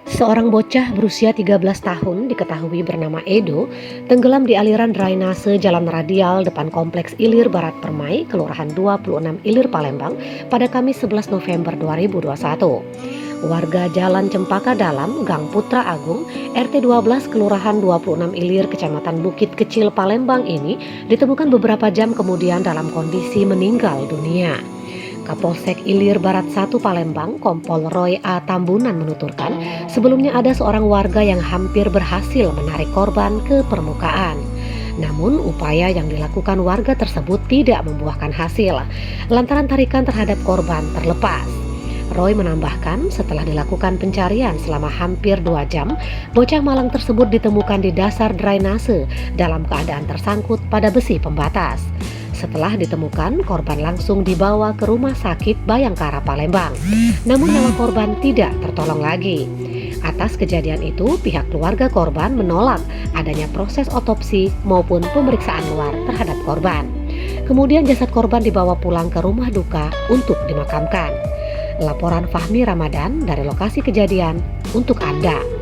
Seorang bocah berusia 13 tahun diketahui bernama Edo tenggelam di aliran drainase jalan radial depan Kompleks Ilir Barat Permai, Kelurahan 26 Ilir Palembang pada Kamis 11 November 2021. Warga Jalan Cempaka Dalam, Gang Putra Agung, RT 12 Kelurahan 26 Ilir, Kecamatan Bukit Kecil Palembang ini ditemukan beberapa jam kemudian dalam kondisi meninggal dunia. Kapolsek Ilir Barat 1 Palembang, Kompol Roy A. Tambunan menuturkan, sebelumnya ada seorang warga yang hampir berhasil menarik korban ke permukaan. Namun upaya yang dilakukan warga tersebut tidak membuahkan hasil, lantaran tarikan terhadap korban terlepas. Roy menambahkan, setelah dilakukan pencarian selama hampir 2 jam, bocah malang tersebut ditemukan di dasar drainase dalam keadaan tersangkut pada besi pembatas. Setelah ditemukan, korban langsung dibawa ke Rumah Sakit Bayangkara Palembang. Namun nyawa korban tidak tertolong lagi. Atas kejadian itu, pihak keluarga korban menolak adanya proses otopsi maupun pemeriksaan luar terhadap korban. Kemudian jasad korban dibawa pulang ke rumah duka untuk dimakamkan. Laporan Fahmi Ramadan dari lokasi kejadian untuk Anda.